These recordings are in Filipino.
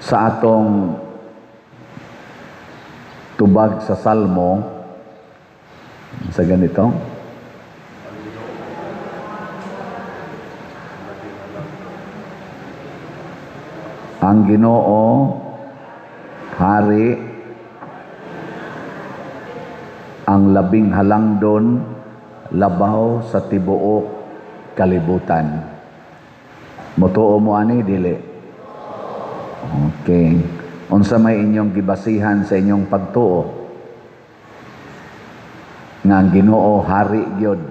sa atong tubag sa Salmo sa ganito. Ang Ginoo hari, ang labing halangdon labaw sa tibuok kalibutan. Mutuo mo ani dili? Okay. Unsa may inyong gibasihan sa inyong pagtuo? Nga ang Ginoo hari gyud,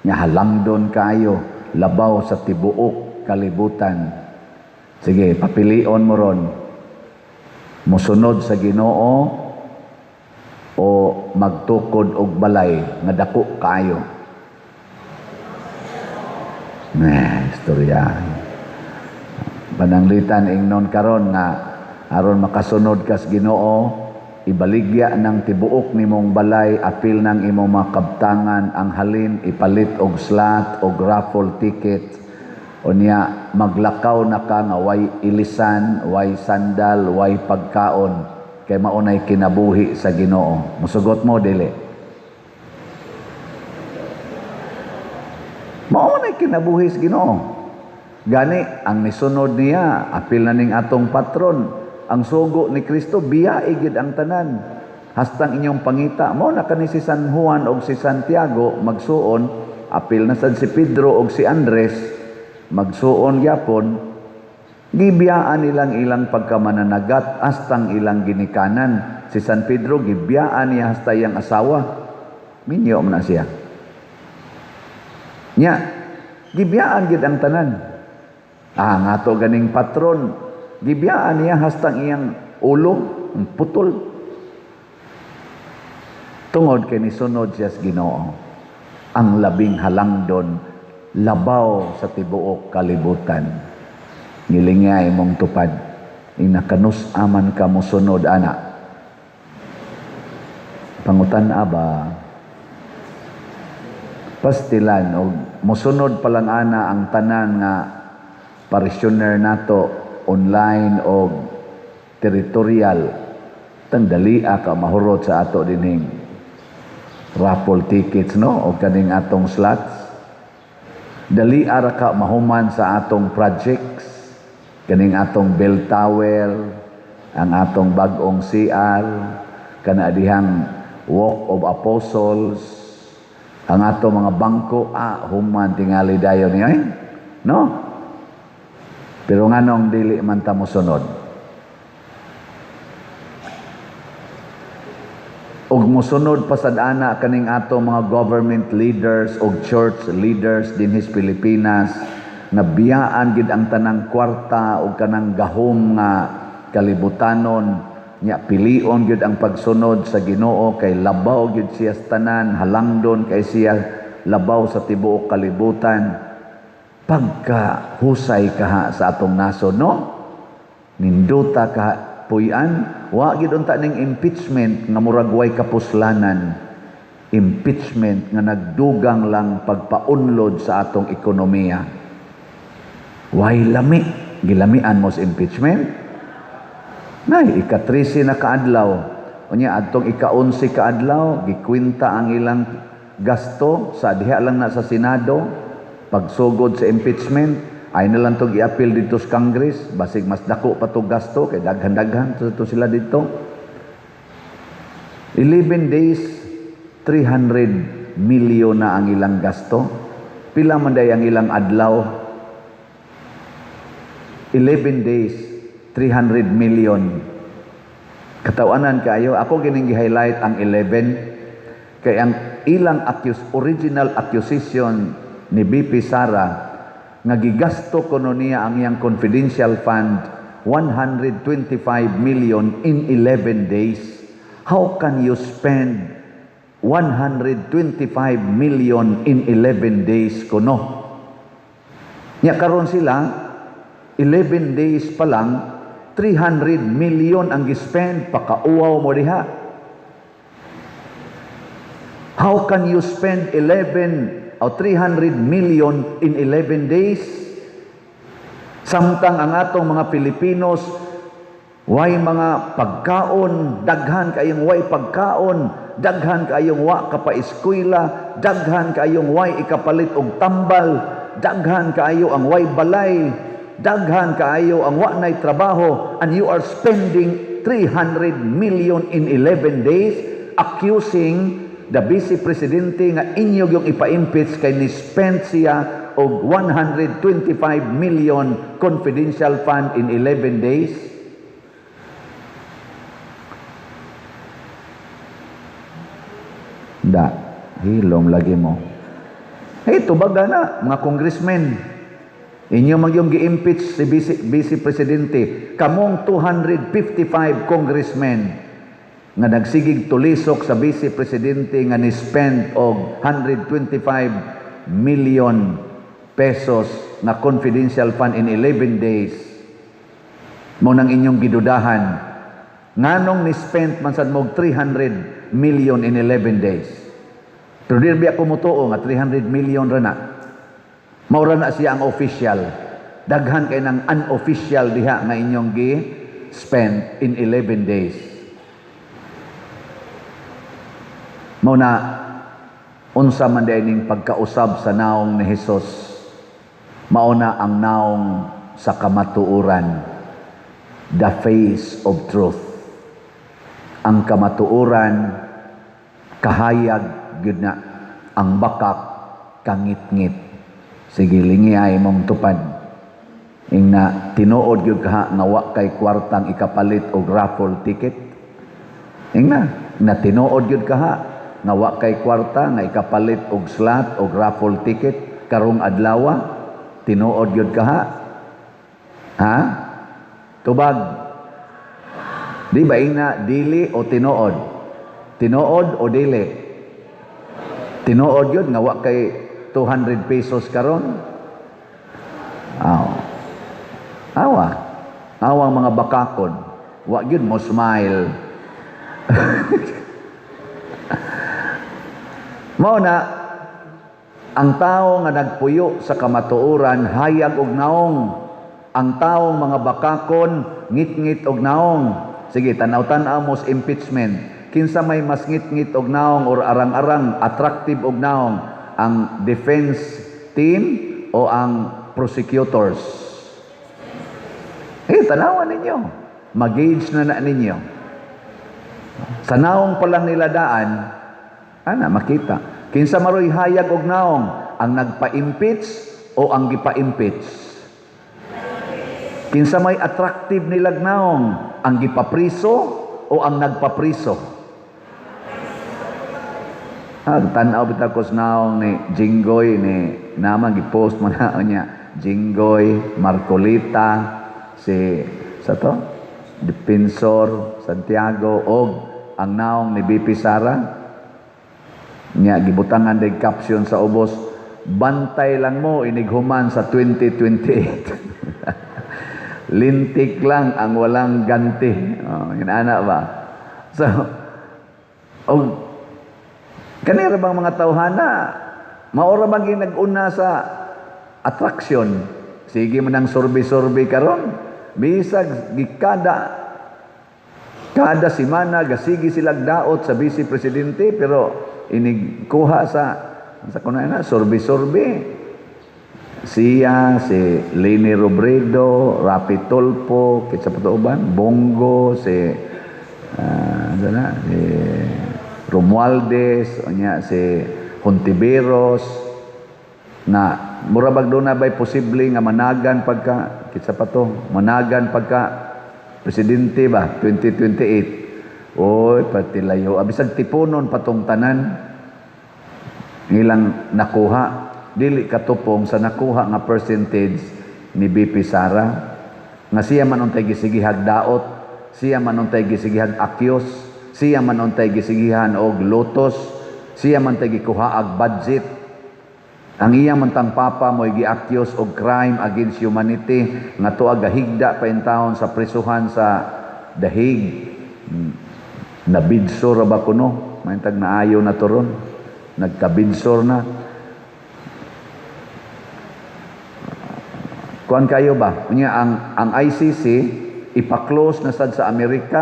nga halangdon kayo labaw sa tibuok kalibutan. Sige, papilion mo ron. Musunod sa Ginoo o magtukod og balay nga dako kayo. Istorya. Pananglitan ingnon karon nga aron makasunod kas Ginoo, ibaligya ng tibuok nimong balay, apil ng imong makabtangan, ang halin ipalit og slot og raffle ticket. Unya maglakaw na ka nga way ilisan, way sandal, way pagkaon, kay maunay kinabuhi sa Ginoo. Musugot mo dili? Maunay kinabuhi sa Ginoo. Gani ang nisunod niya, apil na ning atong patron, ang sugo ni Kristo biyae gid ang tanan. Hastang inyong pangita mo na kani si San Juan og si Santiago magsuon, apil na sad si Pedro og si Andres magsuon gyapon, gibiyaan ilang pagkamananagat hastang ilang ginikanan. Si San Pedro gibiyaan niya hasta iyang asawa. Minyo man na siya. Nya, gibiyaan gid ang tanan. Nga to ganing patron, gibiyaan niya hastang iyang ulo putol. Tungod kay nisunod siya sa Ginoo, ang labing halangdon labaw sa tibuok kalibutan. Ngilingay mong tupad, inakanus aman ka musunod ana. Pangutan aba, pastilan o musunod palang ana ang tanan nga parishioner nato online o territorial. Tangdalia ka mahurot sa ato dining raffle tickets, no? O kaning atong slots. Dali ara ka mahuman sa atong projects, kaning atong bell tower, ang atong bag-ong CR, kana dihang Walk of Apostles, ang atong mga bangko, human tingali dayon niya, no? Pero nganong dili man ta mosunod? Ug mosunod pasad ana kaning ato mga government leaders ug church leaders dinhis Pilipinas nga biyaan gid ang tanang kwarta ug kanang gahom nga kalibutanon, nya pilion gid ang pagsunod sa Ginoo kay labaw gid siya sa tanan, halangdon kay siya labaw sa tibuok kalibutan. Pagka husay kaha sa atong nasod, no? Ninduta ka puy-an. Wa gid unta ning impeachment nga murag way kapuslanan. Impeachment nga nagdugang lang pagpaunlod sa atong ekonomiya. Way lami, gilamian mo sa impeachment. Nay ika-13 na kaadlaw. Unya adtong ika-11 kaadlaw, gikwenta ang ilang gasto sa diha lang na sa Senado pagsugod sa impeachment. Ay na lang itong i-appeal dito sa Congress, basig mas dako pa itong gasto, kay daghan-daghan ito sila dito. 11 days, 300 milyon na ang ilang gasto. Pila man day ang ilang adlaw? 11 days, 300 million. Katawanan kayo, ako gining gi-highlight ang 11, kay ang ilang original accusation ni BP Sara, nga gigasto kuno niya ang iyang confidential fund 125 million in 11 days. How can you spend 125 million in 11 days kuno? Nya karon sila 11 days pa lang 300 million ang gispend, pakauaw mo diha. How can you spend 11 o 300 million in 11 days? Samtang ang atong mga Pilipinos Way mga pagkaon, daghan kayong way pagkaon, daghan kayong wa kapaeskwela, daghan kayong way ikapalit og tambal, daghan kayo ang way balay, daghan kaayo ang wa nay trabaho, and you are spending 300 million in 11 days accusing the Vice Presidente nga inyo yung ipa-impeach kay ni-spend siya og 125 million confidential fund in 11 days. Da, hilom lagi mo. Hey, tubaga na, mga congressmen. Inyo magyong gi-impeach si Vice Presidente. Kamong 255 congressmen nga nagsigig tulisok sa Vice Presidente nga ni-spend og 125 million pesos na confidential fund in 11 days. Mo nang inyong gidudahan. Nganong ni-spend man sad mo 300 million in 11 days. Pero di biya kumutuo nga 300 million ra na. Maura na siya ang official. Daghan kay ng unofficial diha nga inyong gi-spend in 11 days. Mao na unsa man dining pagkausab sa naong ni Hesus. Mao na ang naong sa kamatuoran. The face of truth. Ang kamatuoran kahayag gyud na, ang bakak kangit-ngit. Sige, lingi ay mong tupad. Ing na tinuod gyud ka nga wa kay kwartang ikapalit og raffle ticket. Ing na tinuod gyud ka nga wa kay kwarta nga ikapalit og slot og raffle ticket karong adlaw. Tinuod gyud ka ha? Tubag. Di ba ing na dili o tinuod? Tinuod o dili? Tinuod yun nga wa kay 200 pesos karon. Awang mga bakakon. Wa gyud mo smile. Mao na ang tao nga nagpuyo sa kamatuoran hayag og naong. Ang taong mga bakakon ngit-ngit og naong. Sige, tanaw-tanaw mo sa impeachment. Kinsa may mas ngit-ngit og naong or arang-arang attractive og naong, ang defense team o ang prosecutors? Tanawan ninyo. Mag-gauge na ninyo. Sa naong palang nila daan, makita. Kinsa maroy hayag og naong, ang nagpa-impeach o ang gipa-impeach? Kinsa may attractive nilag naong, ang gipapriso o ang nagpapriso? Tanaw bitaw ko sa naong ni Jinggoy ni naman gipost mo na niya Jinggoy Marcolita si sa to Defensor Santiago og ang naong ni BP Sara niya gibutangan day caption sa ubos, bantay lang mo inighuman sa 2028. Lintik lang ang walang ganti. Ana ba? So kanira bang mga tawhana, maora bang nag-una sa attraction? Sige mo ng survey karon. Bisag kada semana gasigi silag daot sa Vice Presidente pero inigkuha sa kunana survey. Siya, si Leni Robredo, Rapi Tulfo, kitsa pa to uban, Bongo, si Romualdez, si Hontiveros, na murabag doon na ba'y posible nga managan pagka, kitsa pa to, managan pagka presidente ba, 2028. Oy, pati layo. Abisag tipunon patong tanan, ilang nakuha, dili katupong sa nakuha nga percentage ni BP Sara, nga siya man untay gisigihag daot, siya man untay gisigihag akyos, siya man untay gisigihan og lotos, siya man tay gikuhaag budget. Ang iyang mantang papa mo'y giakyos og crime against humanity nga tuag gahigda pa in taon sa prisuhan sa The Hague. Nabidsor ba kuno? Maintag naayo na turon. Nagkabidsor na. Kuan kayo ba? Unya ang ICC ipa-close na sad sa Amerika.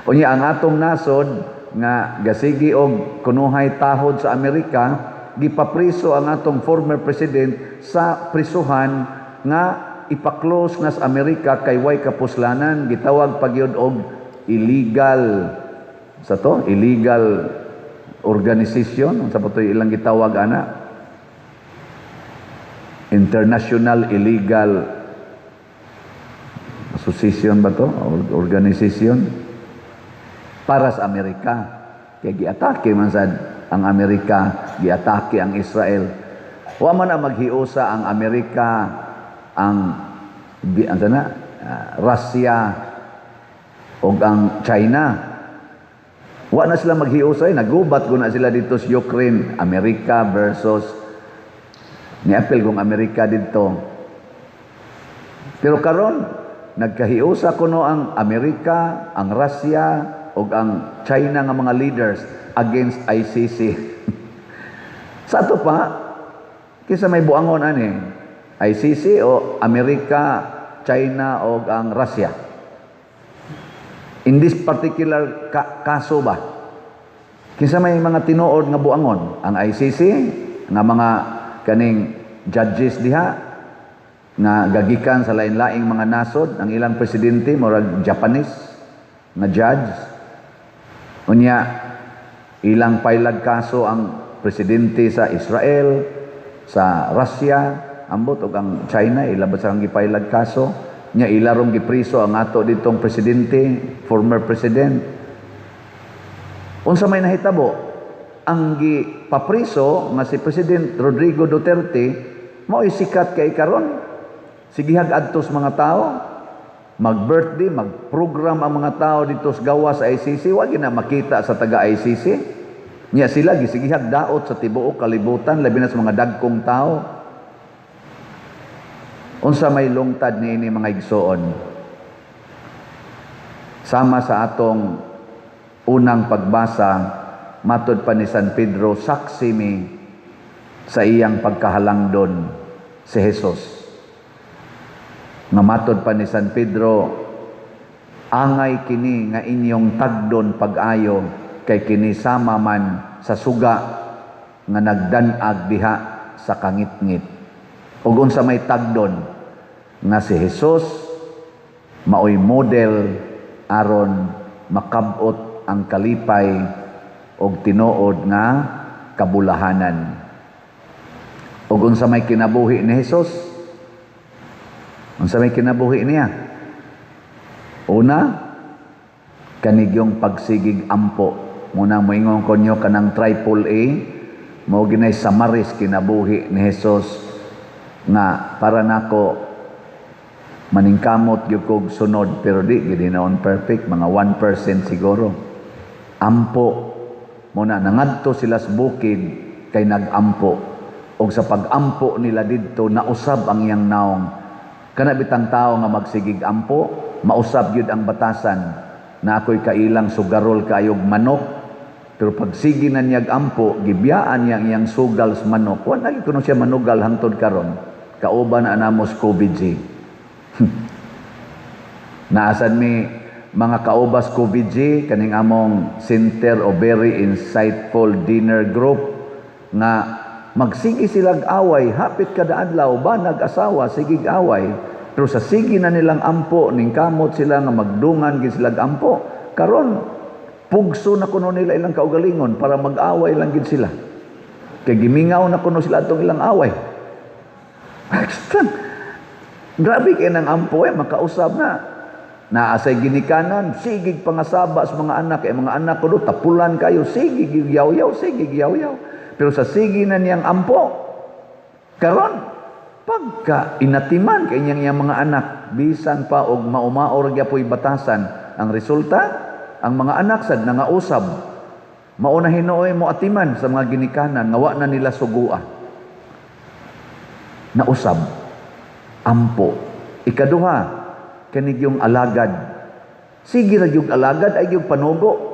Unya ang atong nasod nga gasigi og kunuhay tahod sa Amerika, gipapriso ang atong former president sa prisuhan nga ipa-close na sa Amerika kay way kapuslanan, gitawag pagyud og illegal illegal organization, sa to ilang gitawag ana, International Illegal Association ba to? Organization para sa Amerika. Kaya giatake man sad ang Amerika, giatake ang Israel. Wa man na maghiusa ang Amerika, ang Russia o ang China. Wa na sila maghiusay, nagubat ko na sila dito sa Ukraine, Amerika versus niapil kong Amerika dito. Pero karon nagkahiusa kuno ang Amerika, ang Russia o ang China nga mga leaders against ICC. Sa ato pa, kisa may buangon ani, ICC o Amerika, China o ang Russia. In this particular kaso ba, kinsa may mga tinuod nga buangon, ang ICC nga mga kaning judges diha nga gagikan sa lain-laing mga nasod, ang ilang presidente murag Japanese nga judge. Unya ilang pailag kaso ang presidente sa Israel, sa Russia, ambot og ang China ilabas ang gipailag kaso. Nya ilarong gipriso ang ato ditong presidente, former president. Unsa may nahitabo? Ang gipapriso nga si President Rodrigo Duterte mao'y sikat kay karon. Sigihag adtos mga tao, mag-birthday, mag-program ang mga tao dito sa gawa sa ICC, wag na makita sa taga-ICC. Nya sila gisigihag daot sa tibuok kalibutan, labi na sa mga dagkong tao. Unsa may lungtad niini mga igsoon? Sama sa atong unang pagbasa, matod pa ni San Pedro, saksi mi sa iyang pagkahalangdon si Jesus. Nga matod pa ni San Pedro, angay kini nga inyong tagdon pag-ayo kay kini sama man sa suga nga nagdanag diha sa kangitngit. Ug unsa may tagdon nga si Jesus maoy model aron makab-ot ang kalipay og tinuod nga kabulahanan. Ug unsa may kinabuhi ni Jesus? Unsa may kinabuhi niya? Una, kanigyong pagsigig ampo. Muna moingon konyo kanang triple A, mao ginay samaris kinabuhi ni Jesus nga para nako maningkamot gyud kog sunod, pero di gid hinaon perfect, mga 1% siguro. Ampo muna nangadto sila sa bukid kay nagampo, og sa pagampo nila didto nausab ang iyang naong. Kana bitang tao nga magsigig ampo, mausab gyud ang batasan na ako'y kailang sugarol kaayog manok, pero pag sige na niyag ampo, gibiyaan niya iyang sugal sa manok. Wa na kuno siya manugal hangtod karon. Kauban na anamos COVID-G. Naasan mi mga kaubas COVID-G, kaning among Center of Very Insightful Dinner Group, nga magsigi silag away, hapit kada adlaw ba nag-asawa, sigig away. Pero sa sige na nilang ampo, ning kamot sila nga magdungan gid silag ampo. Karon, pugso na kuno nila ilang kaugalingon para mag-away lang gid sila. Kay gimingaw na kuno sila atong ilang away. Grabe kayo ng ampo makausap na. Naasay ginikanan, sigig pangasaba sa mga anak. Mga anak ko do, tapulan kayo, sigig yaw-yaw, sigig yaw-yaw. Pero sa sige na niyang ampo, karon, pagka inatiman kay niyang mga anak, bisan pa og maumaor gyapoy batasan, ang resulta, ang mga anak sad nangausab. Mauna hinuoy mo atiman sa mga ginikanan, nga wa na nila sugua. Nausab, ampo. Ikaduha, kanig yung alagad. Sige ra yung alagad ay yung panugo.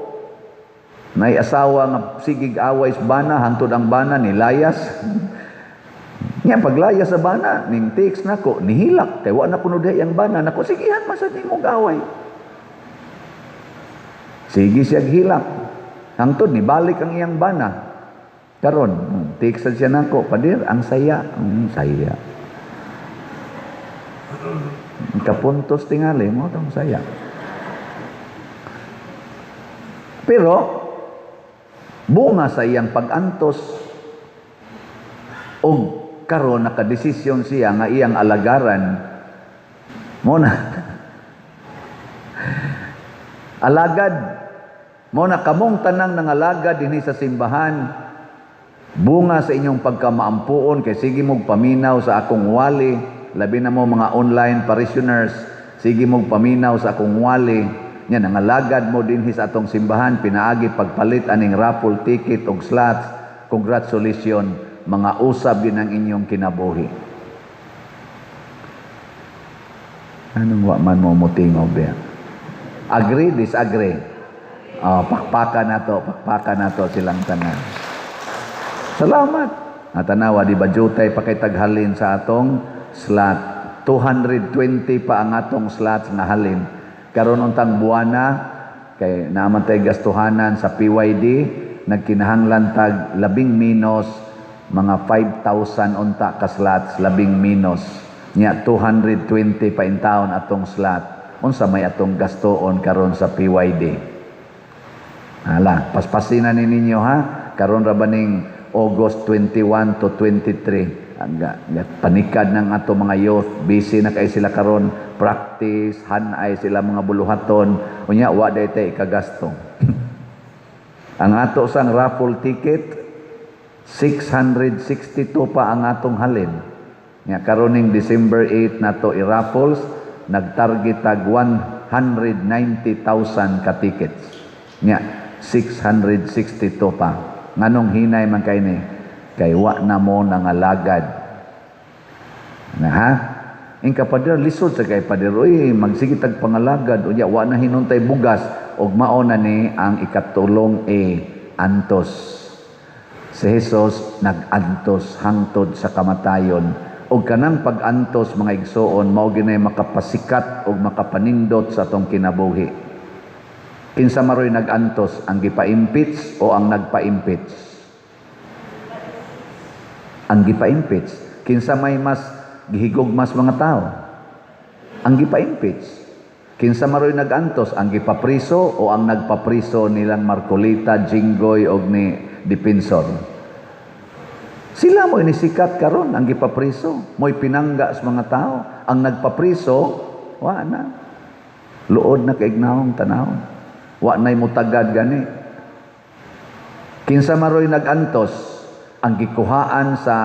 May asawa nga sigig away sa bana, hantod ang bana nilayas. Nya paglaya sa bana, ning text nako, nihilak, kay wa na kuno diha ang bana, nako sigihan masad nimo gaway. Sige siya hilak. Hangtod ni balik ang iyang bana. Karon, text siya nako, padir ang saya, saya. Kapuntos tingali mo tong saya. Pero bunga sa iyang pag-antos og karon nakadesisyon siya nga iyang alagaran mo na alagad mo na kamong tanang nangalagad dinhi sa simbahan, bunga sa inyong pagkamaampuon kay sige mog paminaw sa akong wali, labi na mo mga online parishioners, sige mog paminaw sa akong wali, nya nangalagad mo dinhi sa atong simbahan, pinaagi pagpalit aning raffle ticket og slots. Congratulations, mga usab din ang inyong kinabuhi. Anong wa man mo mutingog diya? Agree, disagree? Pakpakan na to silang tanan. Salamat. Tanawa, di ba jutay pa kay taghalin sa atong slot. 220 pa ang atong slots na halin. Karon untang buwana, kay naman tayo gastuhanan sa PYD, nagkinahanglan tag 10 minos, mga 5,000 unta ka slots, 10 minos. Nya 220 pa in taon atong slot. Unsa may atong gastoon karon sa PYD. Hala, paspasin na ninyo ha. Karon ra baning August 21 to 23. Panikad ng ato mga youth, busy na kay sila karon, practice, hanay sila mga buluhaton, unya wa day tay kagasto. Ang ato sang raffle ticket 662 pa ang atong halin. Nya karon ning December 8 nato i-raffles, nagtarget tag 190,000 ka tickets. Nya 662 pa. Nganong hinay man kay ni? Kay wa na mo nangalagad. Na ha? Ingka pader lisod sa kay pader, uy, magsige tag pangalagad, unya wa na hinuntay bugas, og mao na ni ang ikatulong antos. Si Jesus nag-antos hangtod sa kamatayon. Og kanang pag-antos mga igsoon, mao ginay makapasikat og makapanindot sa atong kinabuhi. Kinsa maroy nag-antos, ang gipa-impeach o ang nagpa-impeach? Ang gipa-impeach. Kinsa may mas gihigugmas mga tao? Ang gipa-impeach. Kinsa maroy nag-antos, ang gipapriso o ang nagpapriso nilang Marcolita, Jinggoy og ni Dipensor? Sila mo inisikat karon, ang gipapriso, mo'y pinangga sa mga tao. Ang nagpapriso, wa na. Luod na kaignawang tanawon. Wa na'y mutagad gani. Kinsa maroy nag-antos, ang gikuhaan sa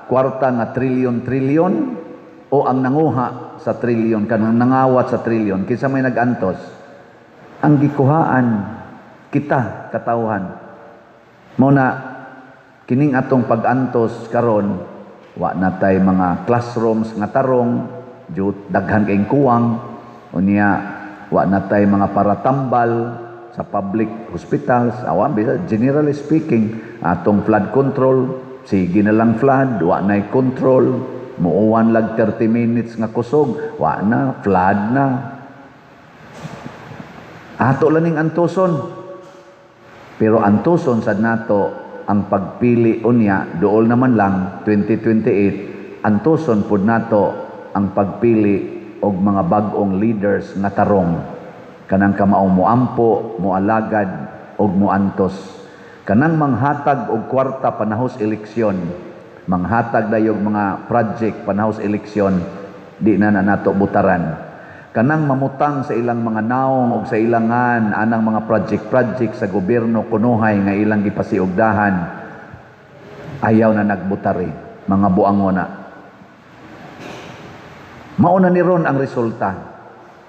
kwarta nga trilyon-trilyon o ang nanguha sa trilyon, kanang nangawat sa trilyon. Kinsa may nag-antos? Ang gikuhaan, kita, katawhan. Muna, kining atong pag-antos karon, wa na tay mga classrooms nga tarong, daghan kayong kuwang, unya, wa na tay mga paratambal sa public hospitals, awan, generally speaking, atong flood control, sige na lang flood, wa na'y control, muuwan lag 30 minutes nga kusog, wa na, flood na. Ato lang ning antuson. Pero antuson sad nato ang pagpili unya, dool naman lang 2028, antuson pud nato ang pagpili og mga bag-ong leaders nga tarong. Kanang kamaong moampo, moalagad og moantos. Kanang manghatag og kwarta panahos eleksyon, manghatag dayog mga project panahos eleksyon, di na nato butaran. Kanang mamutang sa ilang mga naong og sa ilangan anang mga project sa gobyerno kunuhay nga ilang gipasiugdahan, ayaw na nagbutari, mga buangon na. Mauna ni ron ang resulta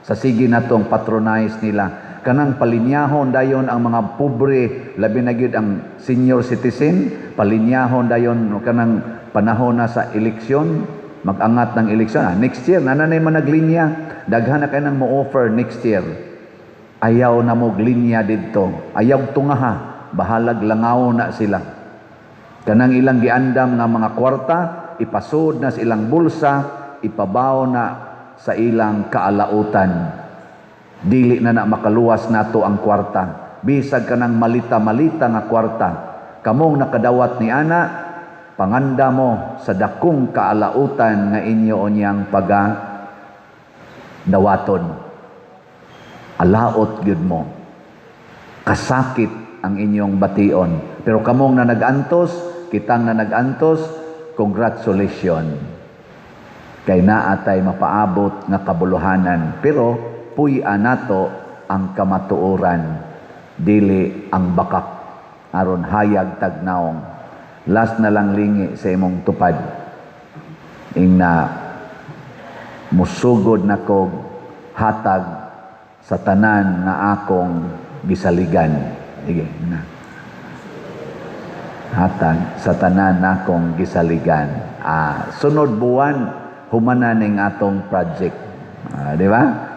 sa sige natong patronize nila. Kanang palinyahon dayon ang mga pobre, labi na gyud ang senior citizen, palinyahon dayon kanang panahon na sa eleksyon, mag-angat ng eleksyon. Next year, nananay man naglinya, daghan na kayo nang mo-offer next year. Ayaw na mo linya dito. Ayaw tungaha, bahalag langaw na sila. Kanang ilang giandam nga mga kwarta, ipasud na sa ilang bulsa, ipabaw na sa ilang kaalautan. Dili na makaluwas nato ang kwarta. Bisag ka ng malita-malita nga kwarta. Kamong nakadawat ni ana, panganda mo sa dakong kaalautan nga inyo onyang dawaton. Alaot gyud mo. Kasakit ang inyong bation. Pero kamong na nagantos, kitang na nagantos, congratulations. Kay naatay mapaabot nga kabuluhanan. Pero puy-a nato ang kamatuoran, dili ang bakak aron hayag tagnaong. Last na lang lingi sa imong tupad. Ingna musugod na kog hatag sa tanan nga akong gisaligan. Sige na. Hatag sa tanan nga akong gisaligan. Sunod buwan humana ning atong project. Di ba?